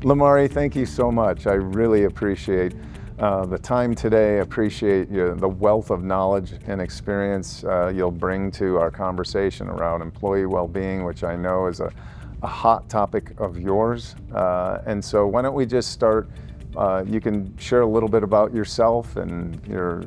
Lamari, thank you so much. I really appreciate the time today. Appreciate the wealth of knowledge and experience you'll bring to our conversation around employee well-being, which I know is a hot topic of yours. And so why don't we just start, you can share a little bit about yourself and your,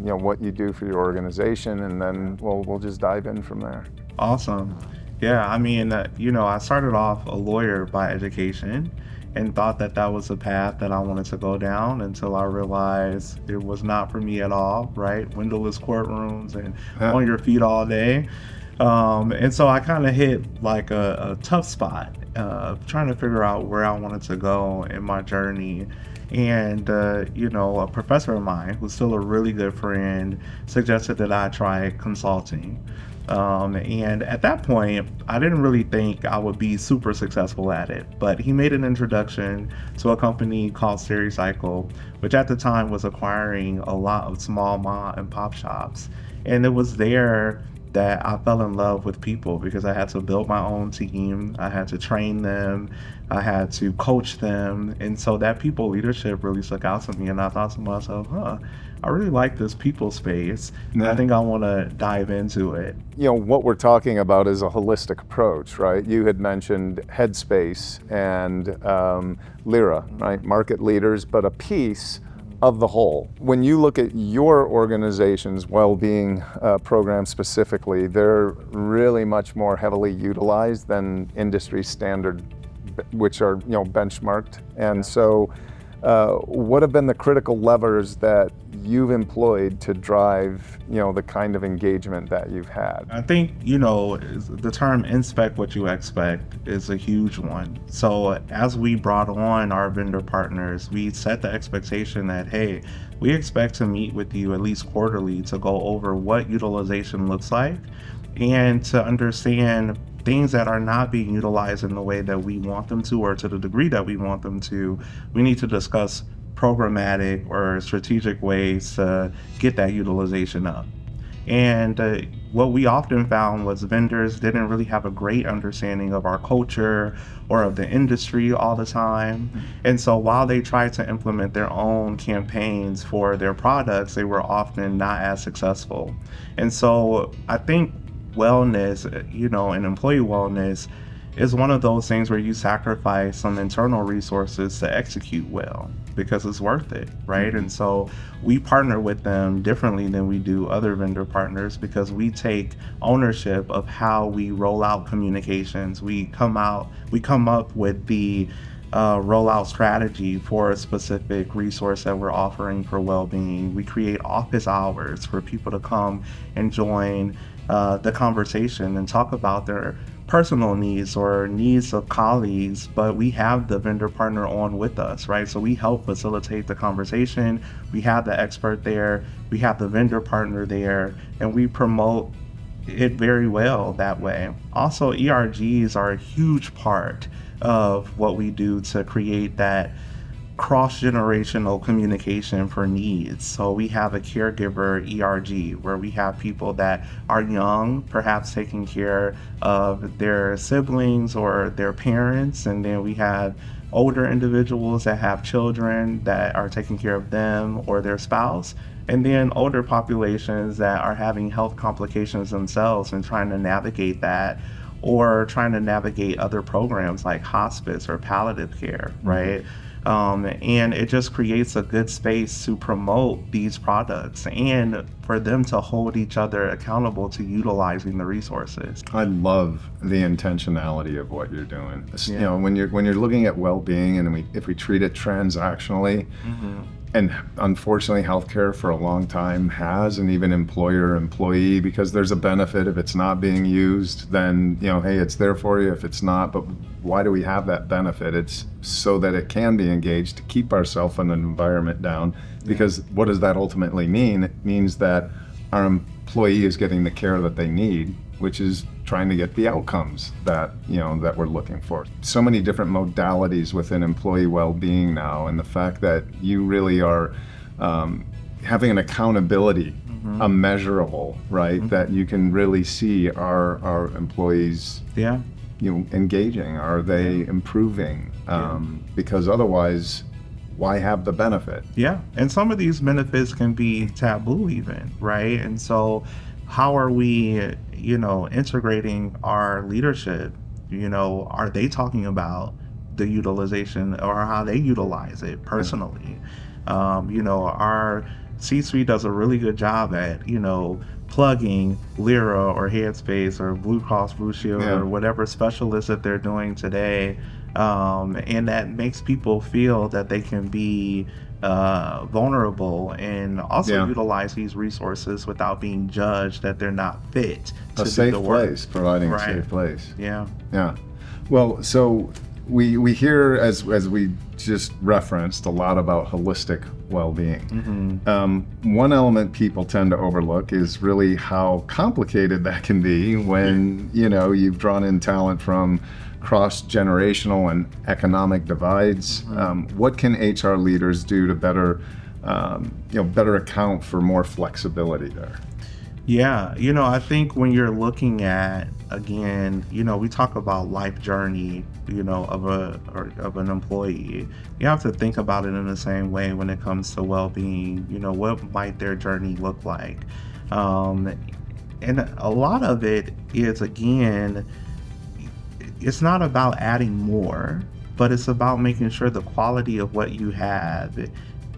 what you do for your organization, and then we'll just dive in from there. Awesome. Yeah, I mean, I started off a lawyer by education and thought that that was a path that I wanted to go down until I realized it was not for me at all, right? Windowless courtrooms and on your feet all day. And so I kind of hit like a tough spot, trying to figure out where I wanted to go in my journey. And, a professor of mine, who's still a really good friend, suggested that I try consulting. And at that point, I didn't really think I would be super successful at it, but he made an introduction to a company called Stericycle, which at the time was acquiring a lot of small mom and pop shops. And it was there that I fell in love with people because I had to build my own team, I had to train them, I had to coach them. And so that people leadership really stuck out to me. And I thought to myself, I really like this people space. Yeah. I think I want to dive into it. What we're talking about is a holistic approach, right? You had mentioned Headspace and Lyra, right? Market leaders, but a piece of the whole. When you look at your organization's well-being program specifically, they're really much more heavily utilized than industry standard, which are benchmarked. And so what have been the critical levers that you've employed to drive the kind of engagement that you've had? I think, the term inspect what you expect is a huge one. So as we brought on our vendor partners, we set the expectation that, hey, we expect to meet with you at least quarterly to go over what utilization looks like and to understand things that are not being utilized in the way that we want them to or to the degree that we want them to. We need to discuss programmatic or strategic ways to get that utilization up. And what we often found was vendors didn't really have a great understanding of our culture or of the industry all the time. And so while they tried to implement their own campaigns for their products, they were often not as successful. And so I think wellness, and employee wellness is one of those things where you sacrifice some internal resources to execute well because it's worth it, right? And so we partner with them differently than we do other vendor partners because we take ownership of how we roll out communications. We come up with the rollout strategy for a specific resource that we're offering for well-being. We create office hours for people to come and join the conversation and talk about their personal needs or needs of colleagues, but we have the vendor partner on with us, right? So we help facilitate the conversation. We have the expert there, we have the vendor partner there, and we promote it very well that way. Also, ERGs are a huge part of what we do to create that cross-generational communication for needs. So we have a caregiver ERG where we have people that are young, perhaps taking care of their siblings or their parents, and then we have older individuals that have children that are taking care of them or their spouse, and then older populations that are having health complications themselves and trying to navigate that or trying to navigate other programs like hospice or palliative care, right? And it just creates a good space to promote these products and for them to hold each other accountable to utilizing the resources. I love the intentionality of what you're doing. Yeah. When you're looking at well-being, and if we treat it transactionally, and unfortunately healthcare for a long time has, and even employer-employee, because there's a benefit. If it's not being used, then hey, it's there for you. If it's not, but why do we have that benefit? It's so that it can be engaged to keep ourselves in an environment down. Because what does that ultimately mean? It means that our employee is getting the care that they need, which is trying to get the outcomes that that we're looking for. So many different modalities within employee well-being now, and the fact that you really are having an accountability, a measurable, right? That you can really see our employees engaging? Are they improving? Because otherwise, why have the benefit? Yeah, and some of these benefits can be taboo even, right? And so how are we, integrating our leadership? Are they talking about the utilization or how they utilize it personally? Our C-suite does a really good job at, plugging Lyra or Headspace or Blue Cross Blue Shield or whatever specialist that they're doing today. And that makes people feel that they can be vulnerable and also utilize these resources without being judged that they're not fit to do the work. Providing a safe place. Yeah. Well, so we hear, as we just referenced, a lot about holistic well-being. One element people tend to overlook is really how complicated that can be when you've drawn in talent from cross-generational and economic divides. What can HR leaders do to better account for more flexibility there? Yeah, I think when you're looking at, again, we talk about life journey, of an employee. You have to think about it in the same way when it comes to well-being. What might their journey look like? And a lot of it is, again, it's not about adding more, but it's about making sure the quality of what you have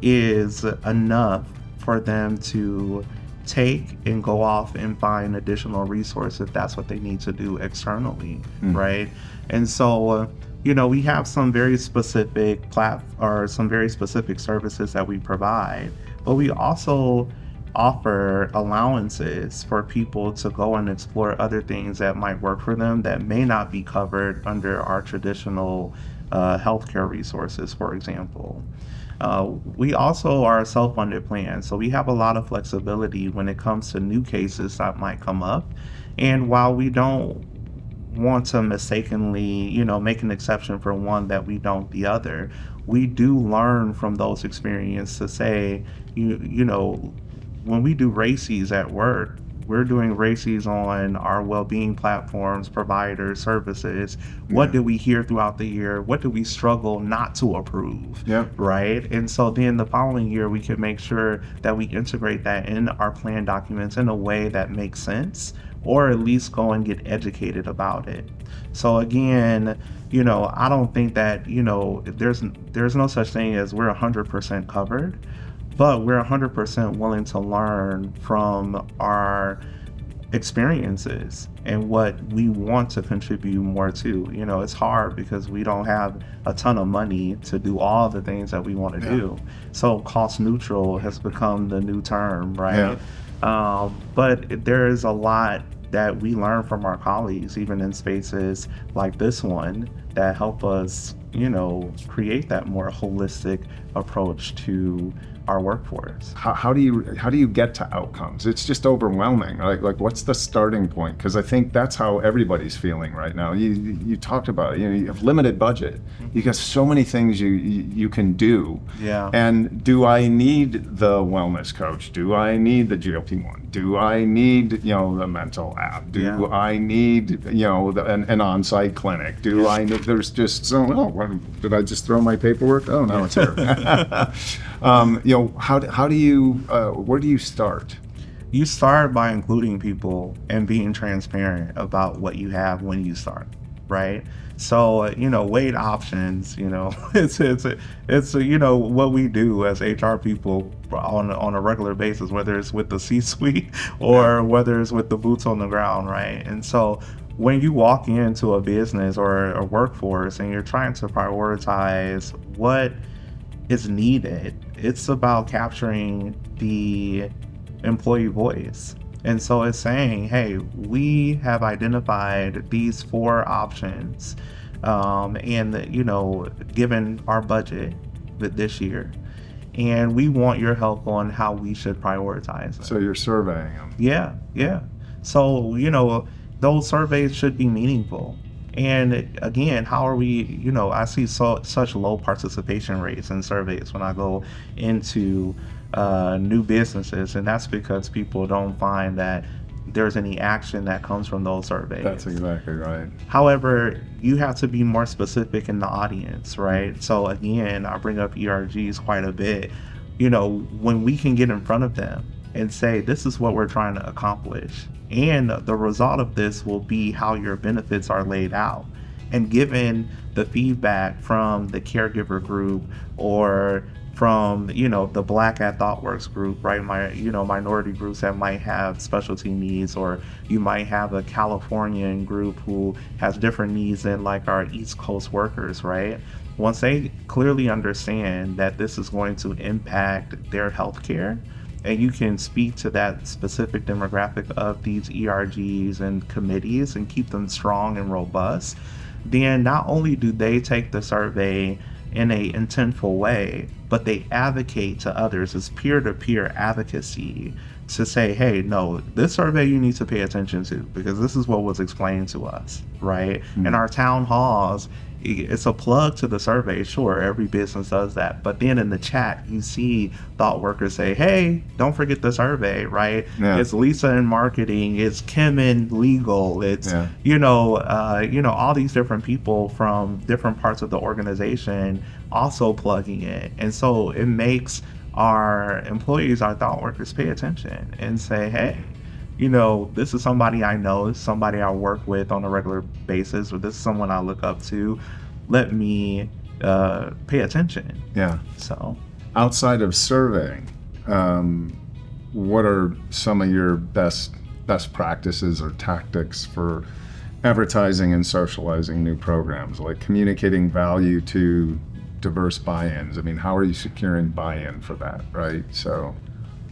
is enough for them to take and go off and find additional resources if that's what they need to do externally, right? And so, we have some very specific some very specific services that we provide, but we also offer allowances for people to go and explore other things that might work for them that may not be covered under our traditional healthcare resources, for example. We also are a self-funded plan, so we have a lot of flexibility when it comes to new cases that might come up. And while we don't want to mistakenly, make an exception for one that we don't the other, we do learn from those experiences to say, when we do RACEs at work, we're doing RACEs on our well-being platforms, providers, services. What do we hear throughout the year? What do we struggle not to approve? Right? And so then the following year, we can make sure that we integrate that in our plan documents in a way that makes sense, or at least go and get educated about it. So again, I don't think that, there's no such thing as we're 100% covered. But we're 100% willing to learn from our experiences and what we want to contribute more to. It's hard because we don't have a ton of money to do all the things that we want to do. So cost neutral has become the new term, right? But there is a lot that we learn from our colleagues, even in spaces like this one, that help us, create that more holistic approach to our workforce. How do you get to outcomes? It's just overwhelming. Like what's the starting point? Because I think that's how everybody's feeling right now. You talked about it. You have limited budget. You got so many things you can do. And do I need the wellness coach? Do I need the GLP-1? Do I need the mental app? Do I need an on-site clinic? Do I need? There's just did I just throw my paperwork? Oh no, it's here. How do you where do you start? You start by including people and being transparent about what you have when you start, right? So weight options, it's what we do as HR people on a regular basis, whether it's with the C-suite or whether it's with the boots on the ground, right? And so when you walk into a business or a workforce and you're trying to prioritize what is needed, it's about capturing the employee voice. And so it's saying, hey, we have identified these 4 options, and given our budget this year, and we want your help on how we should prioritize it. So you're surveying them. Yeah. So those surveys should be meaningful. And again, how are we, I see such low participation rates in surveys when I go into new businesses, and that's because people don't find that there's any action that comes from those surveys. That's exactly right. However, you have to be more specific in the audience, right? So again, I bring up ERGs quite a bit. When we can get in front of them and say, this is what we're trying to accomplish, and the result of this will be how your benefits are laid out. And given the feedback from the caregiver group or from the Black at ThoughtWorks group, right? Minority groups that might have specialty needs, or you might have a Californian group who has different needs than like our East Coast workers, right? Once they clearly understand that this is going to impact their healthcare, and you can speak to that specific demographic of these ERGs and committees and keep them strong and robust, then not only do they take the survey in a intentful way, but they advocate to others as peer-to-peer advocacy to say, hey, no, this survey you need to pay attention to because this is what was explained to us, right? In our town halls, it's a plug to the survey. Sure, every business does that. But then in the chat, you see thought workers say, hey, don't forget the survey, right? Yeah. It's Lisa in marketing, it's Kim in legal, it's, all these different people from different parts of the organization also plugging it. And so it makes our employees, our thought workers, pay attention and say, hey, this is somebody I know, this is somebody I work with on a regular basis, or this is someone I look up to. Let me pay attention. Yeah. So, outside of surveying, what are some of your best practices or tactics for advertising and socializing new programs, like communicating value to diverse buy-ins? I mean, how are you securing buy-in for that, right? So.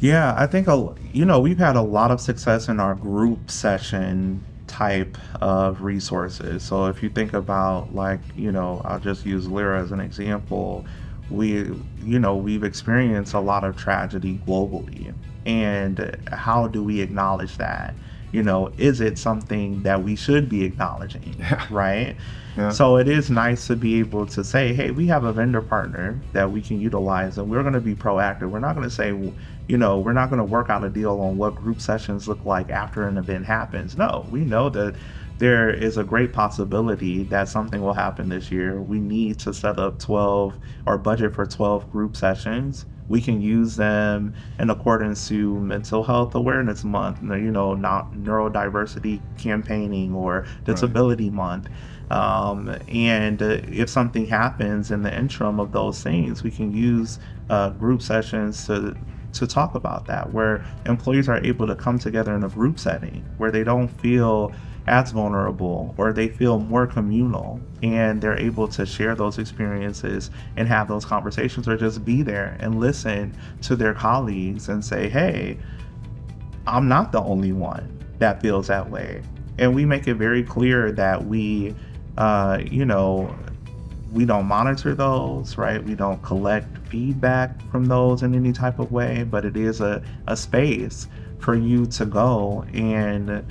Yeah, I think, we've had a lot of success in our group session type of resources. So if you think about I'll just use Lyra as an example. We've experienced a lot of tragedy globally. And how do we acknowledge that? Is it something that we should be acknowledging, right? Yeah. So it is nice to be able to say, hey, we have a vendor partner that we can utilize, and we're going to be proactive. We're not going to say, we're not going to work out a deal on what group sessions look like after an event happens. No, we know that there is a great possibility that something will happen this year. We need to set up 12 or budget for 12 group sessions. We can use them in accordance to Mental Health Awareness Month, not neurodiversity campaigning or Disability Month. And if something happens in the interim of those things, we can use group sessions to talk about that, where employees are able to come together in a group setting where they don't feel as vulnerable, or they feel more communal, and they're able to share those experiences and have those conversations, or just be there and listen to their colleagues and say, hey, I'm not the only one that feels that way. And we make it very clear that we don't monitor those, right? We don't collect feedback from those in any type of way, but it is a space for you to go and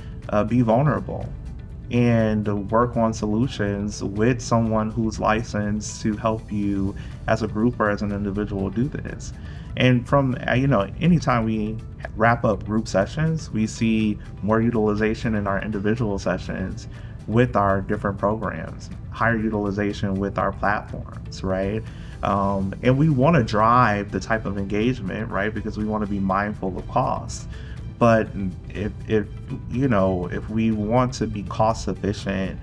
be vulnerable and work on solutions with someone who's licensed to help you as a group or as an individual do this. And from, anytime we wrap up group sessions, we see more utilization in our individual sessions with our different programs, higher utilization with our platforms, right? And we want to drive the type of engagement, right? Because we want to be mindful of costs. But if we want to be cost efficient,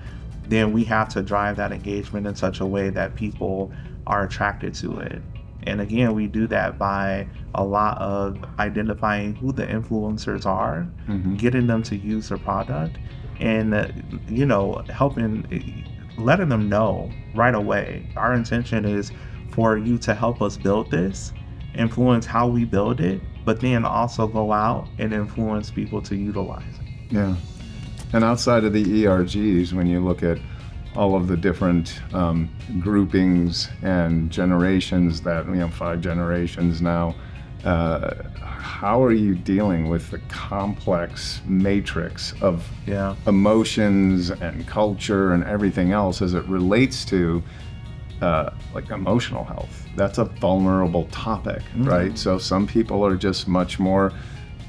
then we have to drive that engagement in such a way that people are attracted to it. And again, we do that by a lot of identifying who the influencers are, getting them to use the product, and letting them know right away. Our intention is for you to help us build this, influence how we build it, but then also go out and influence people to utilize it. Yeah. And outside of the ERGs, when you look at all of the different groupings and generations that, 5 generations now, how are you dealing with the complex matrix of emotions and culture and everything else as it relates to emotional health? That's a vulnerable topic, right? So some people are just much more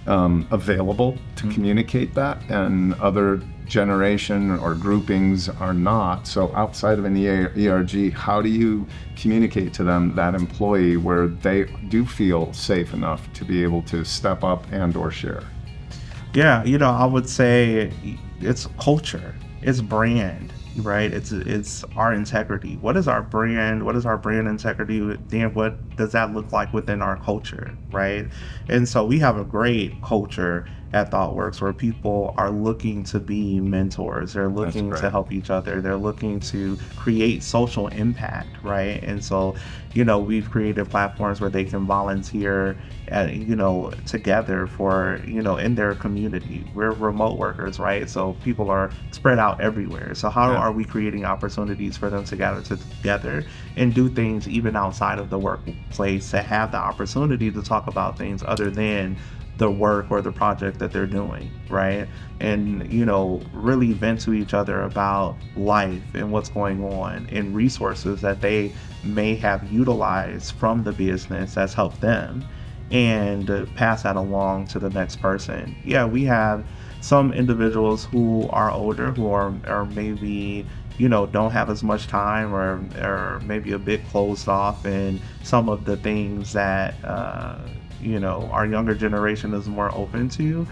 available to communicate that, and other generation or groupings are not. So outside of an ERG, how do you communicate to them, that employee, where they do feel safe enough to be able to step up and or share? Yeah, I would say it's culture, it's brand, right? It's our integrity. What is our brand? What is our brand integrity? Then what does that look like within our culture, right? And so we have a great culture at ThoughtWorks where people are looking to be mentors. They're looking to help each other. They're looking to create social impact, right? And so, we've created platforms where they can volunteer together for, in their community. We're remote workers, right? So people are spread out everywhere. So how are we creating opportunities for them to gather together and do things even outside of the workplace, to have the opportunity to talk about things other than the work or the project that they're doing, right? And, really vent to each other about life and what's going on and resources that they may have utilized from the business that's helped them, and pass that along to the next person. Yeah, we have some individuals who are older, who are maybe, don't have as much time, or maybe a bit closed off in some of the things that, our younger generation is more open to.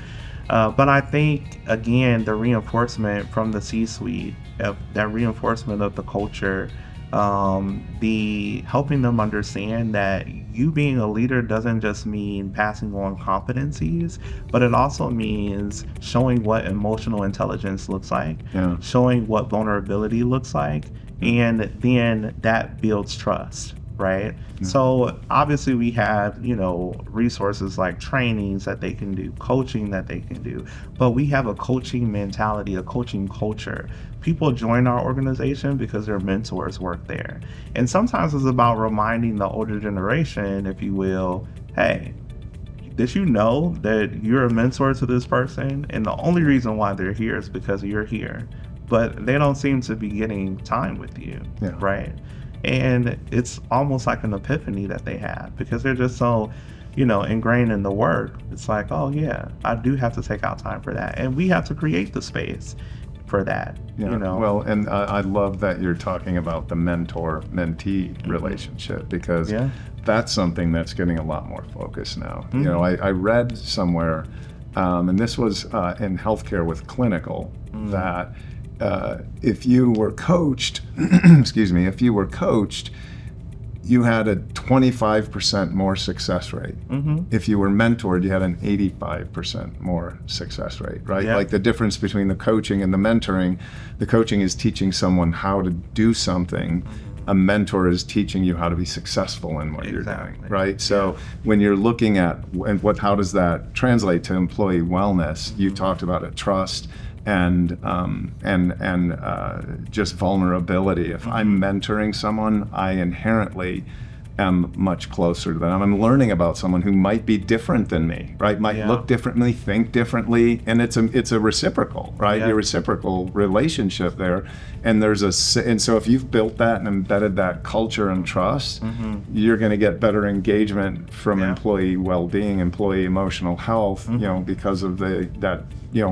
But I think, again, the reinforcement from the C-suite, that reinforcement of the culture, the helping them understand that you being a leader doesn't just mean passing on competencies, but it also means showing what emotional intelligence looks like, showing what vulnerability looks like, and then that builds trust. Right? So obviously we have, resources like trainings that they can do, coaching that they can do, but we have a coaching mentality, a coaching culture. People join our organization because their mentors work there. And sometimes it's about reminding the older generation, if you will, hey, did you know that you're a mentor to this person? And the only reason why they're here is because you're here. But they don't seem to be getting time with you, right? And it's almost like an epiphany that they have, because they're just so, ingrained in the work. It's like, oh yeah, I do have to take out time for that. And we have to create the space for that, Well, and I love that you're talking about the mentor-mentee relationship, because that's something that's getting a lot more focus now. I read somewhere, and this was in healthcare with clinical, that if you were coached, you had a 25% more success rate. If you were mentored, you had an 85% more success rate, right? Like the difference between the coaching and the mentoring, the coaching is teaching someone how to do something. A mentor is teaching you how to be successful in what you're doing, right? So when you're looking at how does that translate to employee wellness, you talked about it, trust, and just vulnerability. If I'm mentoring someone, I inherently am much closer to them. I'm learning about someone who might be different than me, right? Might look differently, think differently, and it's a reciprocal, right? A reciprocal relationship there. And so if you've built that and embedded that culture and trust, you're going to get better engagement from employee well-being, employee emotional health, because of that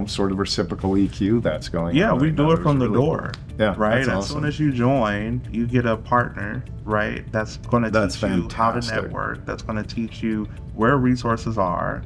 sort of reciprocal EQ that's going on. Yeah, we do it from the door. Yeah, right. As soon as you join, you get a partner, right? That's going to teach you how to network. That's going to teach you where resources are,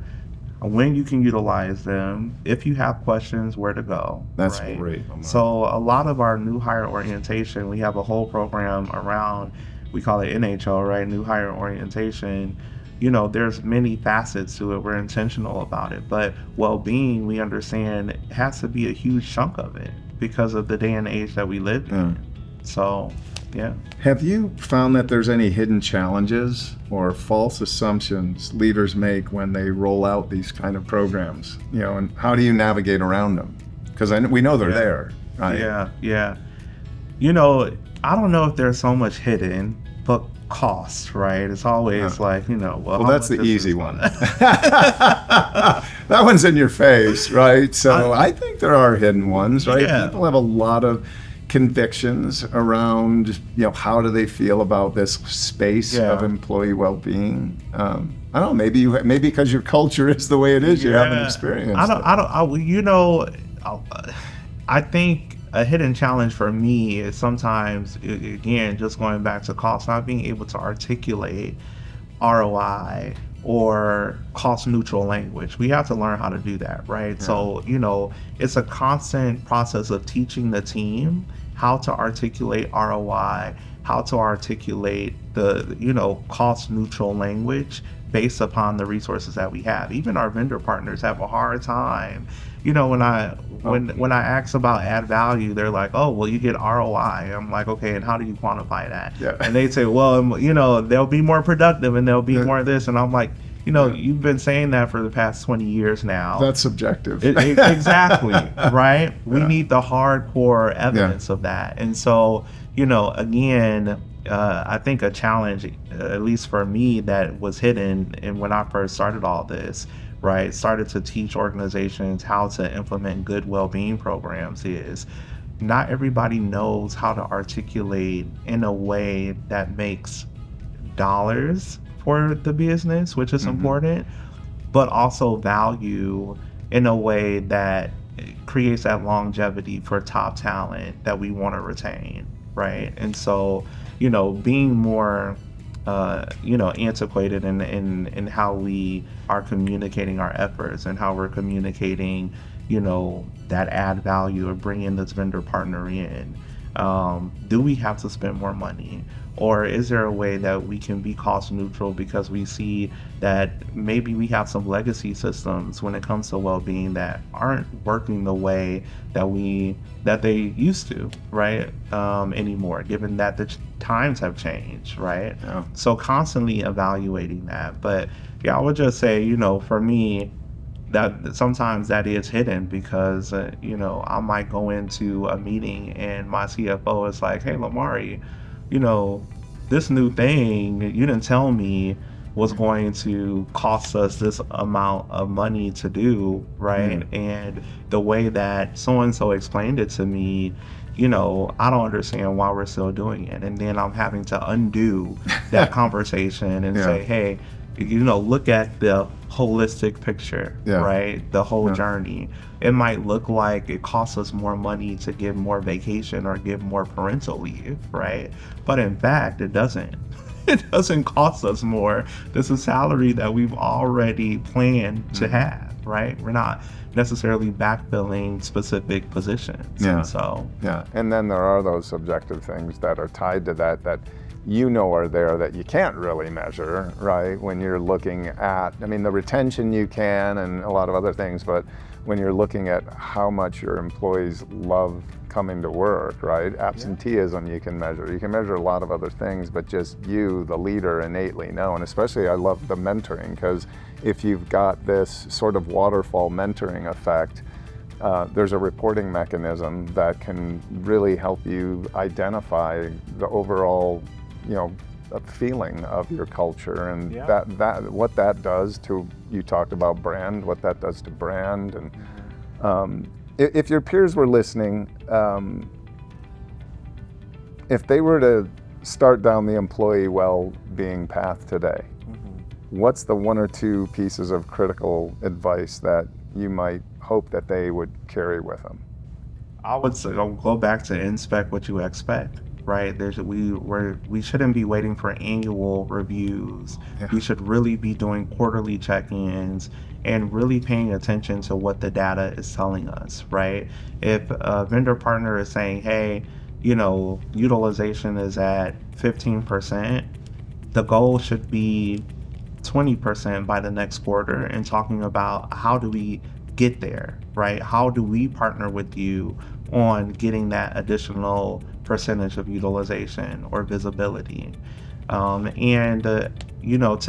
when you can utilize them, if you have questions, where to go. That's right? great. So a lot of our new hire orientation, we have a whole program around, we call it NHL, right? New hire orientation. There's many facets to it. We're intentional about it. But well-being, we understand, has to be a huge chunk of it because of the day and age that we live in. So, yeah. Have you found that there's any hidden challenges or false assumptions leaders make when they roll out these kind of programs? And how do you navigate around them? Because we know they're there, right? Yeah. I don't know if there's so much hidden, but cost, right? It's always like, well, that's the easy one. That one's in your face, right? So I think there are hidden ones, right? People have a lot of convictions around, how do they feel about this space of employee well-being? I don't know, maybe because your culture is the way it is, you haven't experienced I think a hidden challenge for me is sometimes, again, just going back to cost, not being able to articulate ROI or cost neutral language. We have to learn how to do that, right? Yeah. So, it's a constant process of teaching the team how to articulate ROI, how to articulate the, cost neutral language based upon the resources that we have. Even our vendor partners have a hard time. When I ask about add value, they're like, oh, well, you get ROI. I'm like, okay, and how do you quantify that? Yeah. And they say, well, they'll be more productive and they'll be more of this. And I'm like, you've been saying that for the past 20 years now. That's subjective. Exactly, right? We need the hardcore evidence of that. And so, again, I think a challenge, at least for me, that was hidden, and when I first started all this, right, started to teach organizations how to implement good well-being programs, is not everybody knows how to articulate in a way that makes dollars for the business, which is important, but also value in a way that creates that longevity for top talent that we want to retain, right? And so, being more antiquated in how we are communicating our efforts and how we're communicating, that add value of bringing this vendor partner in. Do we have to spend more money? Or is there a way that we can be cost neutral because we see that maybe we have some legacy systems when it comes to well-being that aren't working the way that they used to, right? Anymore, given that the times have changed, right? Yeah. So constantly evaluating that. But yeah, I would just say, for me, that sometimes that is hidden because, I might go into a meeting and my CFO is like, hey, Lamari, this new thing you didn't tell me was going to cost us this amount of money to do, right? And the way that so-and-so explained it to me, I don't understand why we're still doing it. And then I'm having to undo that conversation and say, hey, look at the holistic picture, right? The whole journey. It might look like it costs us more money to give more vacation or give more parental leave, right? But in fact, it doesn't. It doesn't cost us more. This is salary that we've already planned to have, right? We're not necessarily backfilling specific positions. And then there are those subjective things that are tied to that are there that you can't really measure, right? When you're looking at, the retention you can and a lot of other things, but when you're looking at how much your employees love coming to work, right? Absenteeism you can measure. You can measure a lot of other things, but just you, the leader, innately know. And especially I love the mentoring, because if you've got this sort of waterfall mentoring effect, there's a reporting mechanism that can really help you identify the overall a feeling of your culture, and that what that does to, you talked about brand, what that does to brand. And if your peers were listening, if they were to start down the employee well-being path today, what's the one or two pieces of critical advice that you might hope that they would carry with them? I would say, go back to inspect what you expect. Right, we shouldn't be waiting for annual reviews. We should really be doing quarterly check-ins and really paying attention to what the data is telling us, right? If a vendor partner is saying, hey, utilization is at 15%, the goal should be 20% by the next quarter, and talking about how do we get there, right? How do we partner with you on getting that additional percentage of utilization or visibility? To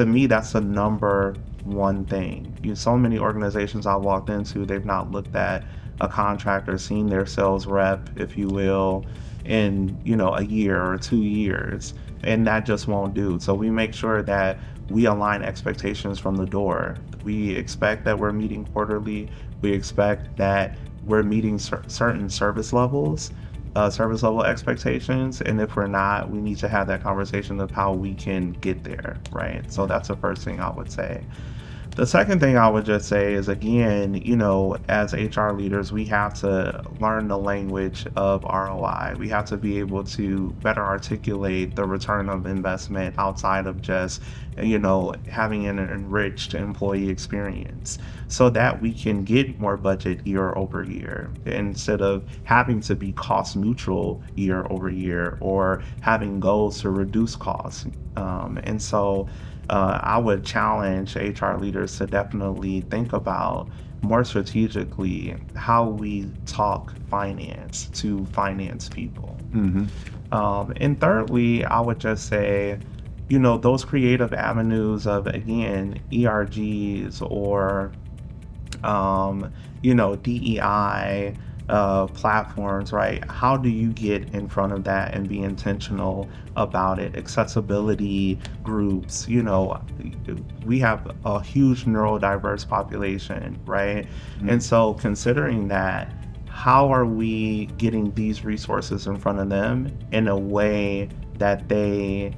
me, that's the number one thing. So many organizations I've walked into, they've not looked at a contractor, seen their sales rep, if you will, in a year or 2 years, and that just won't do. So we make sure that we align expectations from the door. We expect that we're meeting quarterly. We expect that we're meeting certain service levels, service level expectations, and if we're not, we need to have that conversation of how we can get there, right? So that's the first thing I would say. The second thing I would just say is, again, as HR leaders, we have to learn the language of ROI. We have to be able to better articulate the return of investment outside of just, having an enriched employee experience, so that we can get more budget year over year instead of having to be cost neutral year over year or having goals to reduce costs. And so I would challenge HR leaders to definitely think about more strategically how we talk finance to finance people. Mm-hmm. And thirdly, I would just say, those creative avenues of, again, ERGs or, DEI platforms, right? How do you get in front of that and be intentional about it? Accessibility groups, we have a huge neurodiverse population, right? Mm-hmm. And so considering that, how are we getting these resources in front of them in a way that they,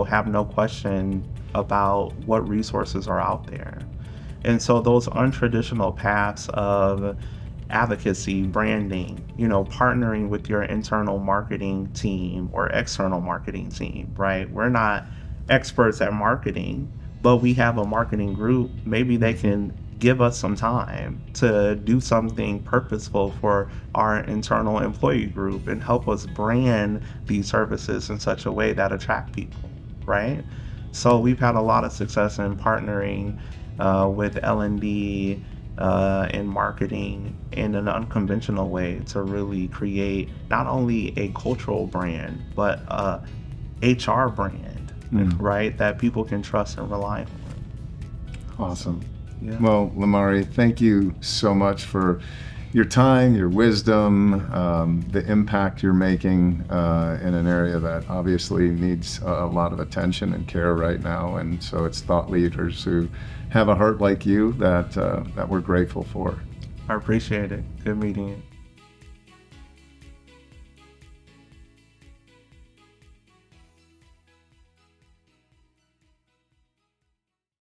have no question about what resources are out there? And so those untraditional paths of advocacy, branding, partnering with your internal marketing team or external marketing team, right? We're not experts at marketing, but we have a marketing group. Maybe they can give us some time to do something purposeful for our internal employee group and help us brand these services in such a way that attract people, right? So we've had a lot of success in partnering with L&D in marketing in an unconventional way to really create not only a cultural brand, but a HR brand, right? That people can trust and rely on. Awesome. Yeah. Well, Lamari, thank you so much for your time, your wisdom, the impact you're making in an area that obviously needs a lot of attention and care right now. And so it's thought leaders who have a heart like you that we're grateful for. I appreciate it. Good meeting you.